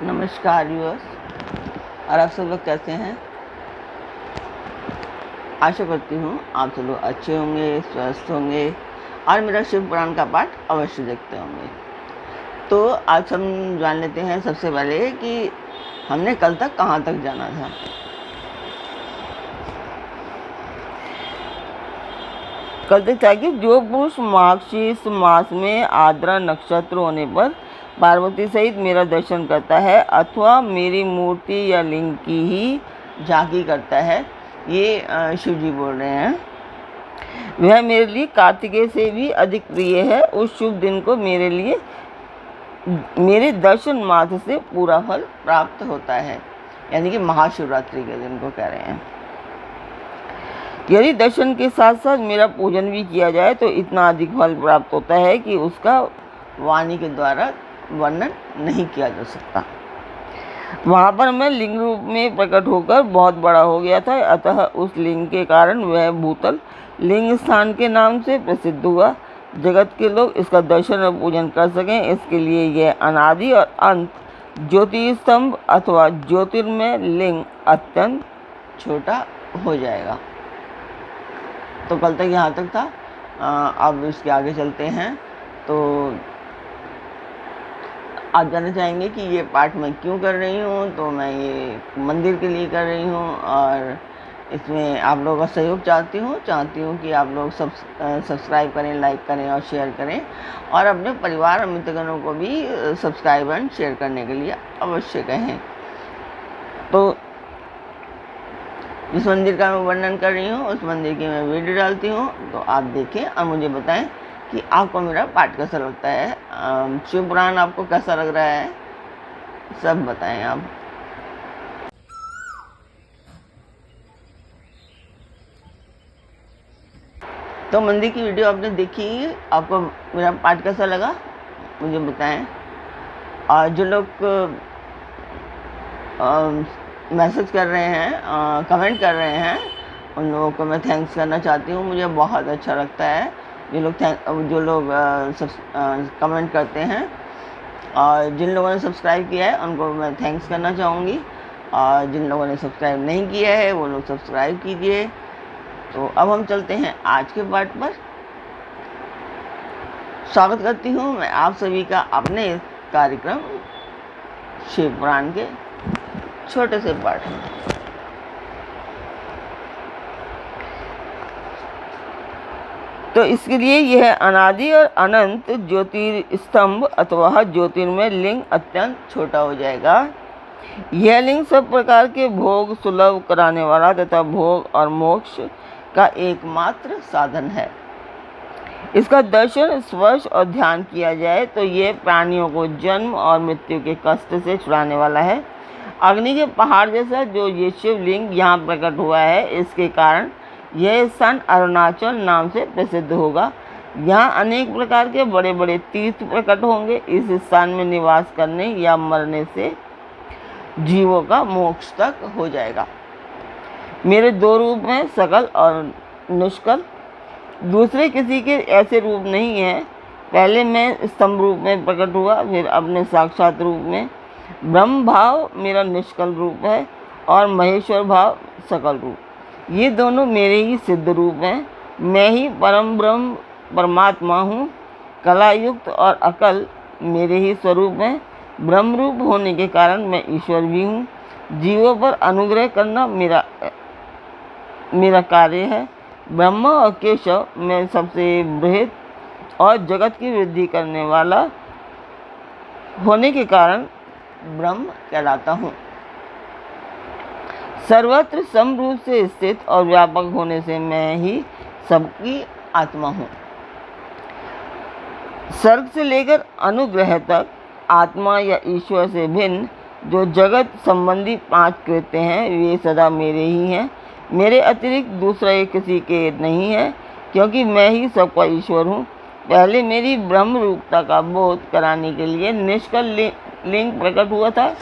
नमस्कार व्यूअर्स, और आप सब लोग कैसे हैं। आशा करती हूँ आप सब लोग अच्छे होंगे, स्वस्थ होंगे और मेरा शिव पुराण का पाठ अवश्य देखते होंगे। तो आज हम जान लेते हैं सबसे पहले कि हमने कल तक कहाँ तक जाना था। कल तक था कि जो पुरुष मार्गशीर्ष मास में आर्द्रा नक्षत्र होने पर पार्वती सहित मेरा दर्शन करता है अथवा मेरी मूर्ति या लिंग की ही झांकी करता है, ये शिव जी बोल रहे हैं, वह मेरे लिए कार्तिकेय से भी अधिक प्रिय है। उस शुभ दिन को मेरे लिए मेरे दर्शन मात्र से पूरा फल प्राप्त होता है, यानी कि महाशिवरात्रि के दिन को कह रहे हैं। यदि दर्शन के साथ साथ मेरा पूजन भी किया जाए तो इतना अधिक फल प्राप्त होता है कि उसका वाणी के द्वारा वर्णन नहीं किया जा सकता। वहाँ पर मैं लिंग रूप में प्रकट होकर बहुत बड़ा हो गया था, अतः उस लिंग के कारण वह भूतल लिंग स्थान के नाम से प्रसिद्ध हुआ। जगत के लोग इसका दर्शन और पूजन कर सकें, इसके लिए यह अनादि और अंत ज्योतिस्तंभ अथवा ज्योतिर्मय लिंग अत्यंत छोटा हो जाएगा। तो कल तक यहाँ तक था। अब इसके आगे चलते हैं। तो आप जानना चाहेंगे कि ये पाठ मैं क्यों कर रही हूँ। तो मैं ये मंदिर के लिए कर रही हूँ और इसमें आप लोगों का सहयोग चाहती हूँ कि आप लोग सब्सक्राइब करें, लाइक करें और शेयर करें, और अपने परिवार और मित्रगणों को भी सब्सक्राइब एंड शेयर करने के लिए अवश्य कहें। तो जिस मंदिर का मैं वर्णन कर रही हूँ उस मंदिर की मैं वीडियो डालती हूँ, तो आप देखें और मुझे बताएं कि आपको मेरा पाठ कैसा लगता है, शिव पुराण आपको कैसा लग रहा है, सब बताएं आप। तो मंदिर की वीडियो आपने देखी, आपको मेरा पाठ कैसा लगा मुझे बताएं। और जो लोग मैसेज कर रहे हैं, कमेंट कर रहे हैं, उन लोगों को मैं थैंक्स करना चाहती हूँ। मुझे बहुत अच्छा लगता है जो लोग कमेंट करते हैं, और जिन लोगों ने सब्सक्राइब किया है उनको मैं थैंक्स करना चाहूँगी, और जिन लोगों ने सब्सक्राइब नहीं किया है वो लोग सब्सक्राइब कीजिए। तो अब हम चलते हैं आज के पाठ पर। स्वागत करती हूँ मैं आप सभी का अपने इस कार्यक्रम शिव पुराण के छोटे से पाठ में। तो इसके लिए यह अनादि और अनंत ज्योतिस्तंभ अथवा ज्योतिर्मय लिंग अत्यंत छोटा हो जाएगा। यह लिंग सब प्रकार के भोग सुलभ कराने वाला तथा भोग और मोक्ष का एकमात्र साधन है। इसका दर्शन, स्पर्श और ध्यान किया जाए तो यह प्राणियों को जन्म और मृत्यु के कष्ट से छुड़ाने वाला है। अग्नि के पहाड़ जैसा जो ये शिवलिंग यहाँ प्रकट हुआ है, इसके कारण यह स्थान अरुणाचल नाम से प्रसिद्ध होगा। यहाँ अनेक प्रकार के बड़े बड़े तीर्थ प्रकट होंगे। इस स्थान में निवास करने या मरने से जीवों का मोक्ष तक हो जाएगा। मेरे दो रूप हैं, सकल और निष्कल। दूसरे किसी के ऐसे रूप नहीं हैं। पहले मैं स्तंभ रूप में प्रकट हुआ, फिर अपने साक्षात रूप में। ब्रह्म भाव मेरा निष्कल रूप है और महेश्वर भाव सकल रूप, ये दोनों मेरे ही सिद्ध रूप हैं। मैं ही परम ब्रह्म परमात्मा हूँ। कला युक्त और अकल मेरे ही स्वरूप हैं। ब्रह्म रूप होने के कारण मैं ईश्वर भी हूँ। जीवों पर अनुग्रह करना मेरा कार्य है। ब्रह्मा और केशव मैं सबसे बृहद और जगत की वृद्धि करने वाला होने के कारण ब्रह्म कहलाता हूँ। सर्वत्र समरूप से स्थित और व्यापक होने से मैं ही सबकी आत्मा हूँ। सर्ग से लेकर अनुग्रह तक आत्मा या ईश्वर से भिन्न जो जगत संबंधी 5 कृत्य हैं वे सदा मेरे ही हैं। मेरे अतिरिक्त दूसरा किसी के नहीं है, क्योंकि मैं ही सबका ईश्वर हूँ। पहले मेरी ब्रह्म रूपता का बोध कराने के लिए निष्कल लिंग प्रकट हुआ था,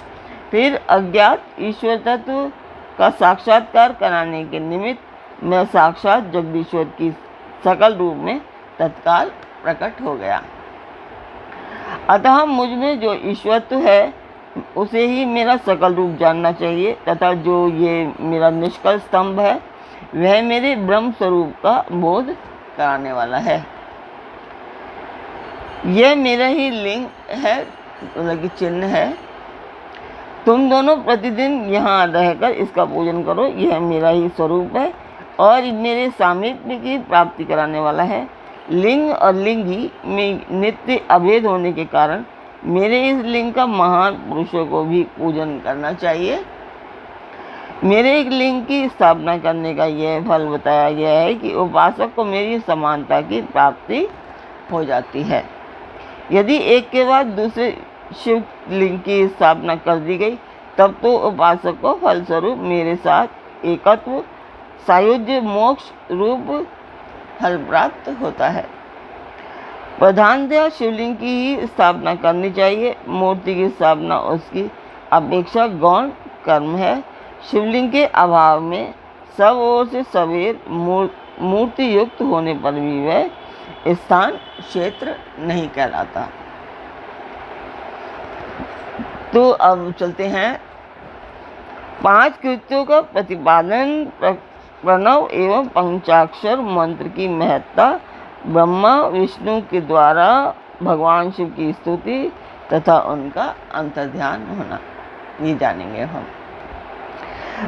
फिर अज्ञात ईश्वर तत्व का साक्षात्कार कराने के निमित्त मैं साक्षात जगदीश्वर की सकल रूप में तत्काल प्रकट हो गया। अतः मुझ में जो ईश्वरत्व है उसे ही मेरा सकल रूप जानना चाहिए तथा जो ये मेरा निष्कल स्तंभ है वह मेरे ब्रह्म स्वरूप का बोध कराने वाला है। यह मेरा ही लिंग है, मतलब कि चिन्ह है। तुम दोनों प्रतिदिन यहाँ रहकर इसका पूजन करो। यह मेरा ही स्वरूप है और मेरे सामीप्य की प्राप्ति कराने वाला है। लिंग और लिंगी में नित्य अभेद होने के कारण मेरे इस लिंग का महान पुरुषों को भी पूजन करना चाहिए। मेरे एक लिंग की स्थापना करने का यह फल बताया गया है कि उपासक को मेरी समानता की प्राप्ति हो जाती है। यदि एक के बाद दूसरे शिव लिंग की स्थापना कर दी गई तब तो उपासक को फलस्वरूप मेरे साथ एकत्व सायुज्य मोक्ष रूप फल प्राप्त होता है। प्रधानतया शिवलिंग की ही स्थापना करनी चाहिए। मूर्ति की स्थापना उसकी अपेक्षा गौण कर्म है। शिवलिंग के अभाव में सब ओर से सवेर मूर्ति युक्त होने पर भी वह स्थान क्षेत्र नहीं कहलाता। तो अब चलते हैं 5 कृत्यों का प्रतिपादन। प्रणव एवं पंचाक्षर मंत्र की महत्ता, ब्रह्मा विष्णु के द्वारा भगवान शिव की स्तुति तथा उनका अंतर्ध्यान होना, ये जानेंगे हम।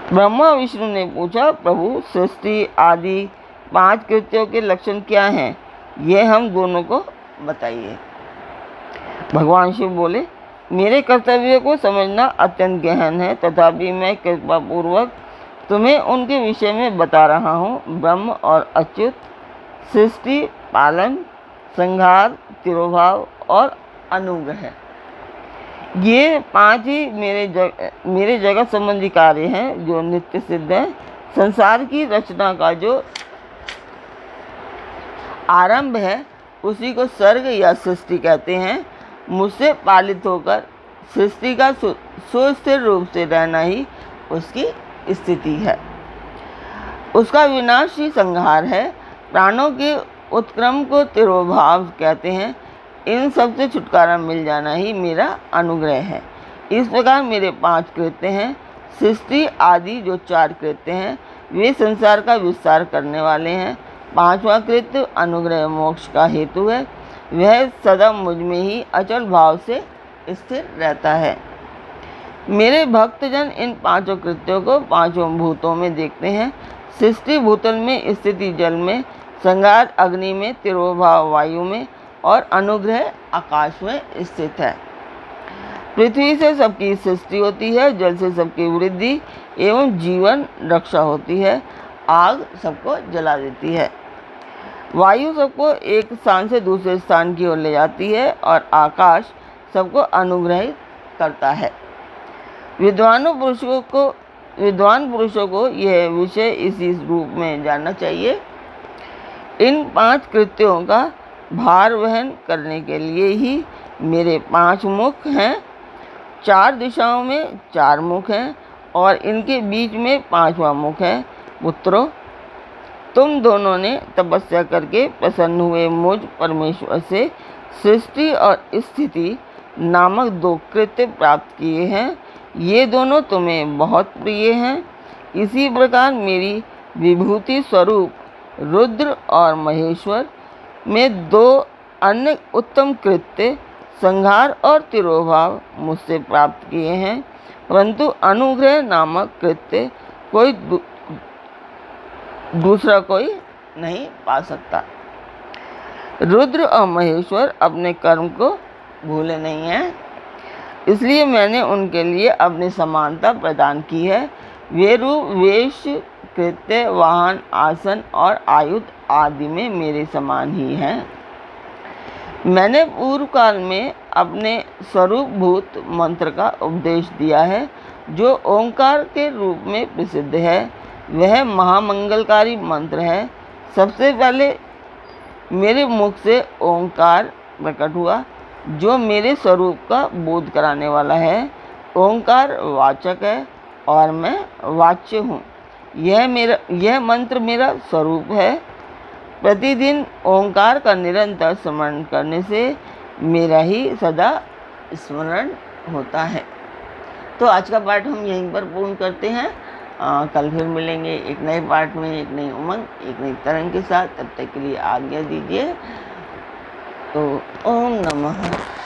ब्रह्मा विष्णु ने पूछा, प्रभु सृष्टि आदि 5 कृत्यों के लक्षण क्या हैं? यह हम दोनों को बताइए। भगवान शिव बोले, मेरे कर्तव्य को समझना अत्यंत गहन है, तथापि मैं कृपा पूर्वक तुम्हें उनके विषय में बता रहा हूँ। ब्रह्म और अच्युत, सृष्टि, पालन, संहार, तिरोभाव और अनुग्रह, ये 5 ही मेरे जगत संबंधी कार्य हैं जो नित्य सिद्ध हैं। संसार की रचना का जो आरंभ है उसी को सर्ग या सृष्टि कहते हैं। मुझसे पालित होकर सृष्टि का सुस्थिर रूप से रहना ही उसकी स्थिति है। उसका विनाश ही संहार है। प्राणों के उत्क्रम को तिरोभाव कहते हैं। इन सब से छुटकारा मिल जाना ही मेरा अनुग्रह है। इस प्रकार मेरे 5 कृत्य हैं। सृष्टि आदि जो 4 कृत्य हैं वे संसार का विस्तार करने वाले हैं। 5वां कृत्य अनुग्रह मोक्ष का हेतु है। वह सदा मुझ में ही अचल भाव से स्थिर रहता है। मेरे भक्तजन इन 5 कृत्यों को 5 भूतों में देखते हैं। सृष्टि भूतल में, स्थिति जल में, संहार अग्नि में, तिरोभाव वायु में और अनुग्रह आकाश में स्थित है। पृथ्वी से सबकी सृष्टि होती है, जल से सबकी वृद्धि एवं जीवन रक्षा होती है, आग सबको जला देती है, वायु सबको एक स्थान से दूसरे स्थान की ओर ले जाती है और आकाश सबको अनुग्रहित करता है। विद्वान पुरुषों को यह विषय इसी रूप में जानना चाहिए। इन 5 कृत्यों का भार वहन करने के लिए ही मेरे 5 मुख हैं। 4 दिशाओं में 4 मुख हैं और इनके बीच में 5वां मुख है। पुत्रों, तुम दोनों ने तपस्या करके प्रसन्न हुए मुझ परमेश्वर से सृष्टि और स्थिति नामक 2 कृत्य प्राप्त किए हैं। ये दोनों तुम्हें बहुत प्रिय हैं। इसी प्रकार मेरी विभूति स्वरूप रुद्र और महेश्वर में 2 अन्य उत्तम कृत्य संहार और तिरोभाव मुझसे प्राप्त किए हैं, परंतु अनुग्रह नामक कृत्य दूसरा कोई नहीं पा सकता। रुद्र और महेश्वर अपने कर्म को भूले नहीं हैं, इसलिए मैंने उनके लिए अपनी समानता प्रदान की है। वे रूप, वेश, कृत्य, वाहन, आसन और आयुध आदि में मेरे समान ही हैं। मैंने पूर्व काल में अपने स्वरूपभूत मंत्र का उपदेश दिया है जो ओंकार के रूप में प्रसिद्ध है। वह महामंगलकारी मंत्र है। सबसे पहले मेरे मुख से ओंकार प्रकट हुआ जो मेरे स्वरूप का बोध कराने वाला है। ओंकार वाचक है और मैं वाच्य हूँ। यह मंत्र मेरा स्वरूप है। प्रतिदिन ओंकार का निरंतर स्मरण करने से मेरा ही सदा स्मरण होता है। तो आज का पाठ हम यहीं पर पूर्ण करते हैं। कल फिर मिलेंगे एक नए पाठ में, एक नई उमंग, एक नई तरंग के साथ। तब तक के लिए आज्ञा दीजिए। तो ओम नमः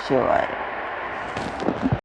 शिवाय।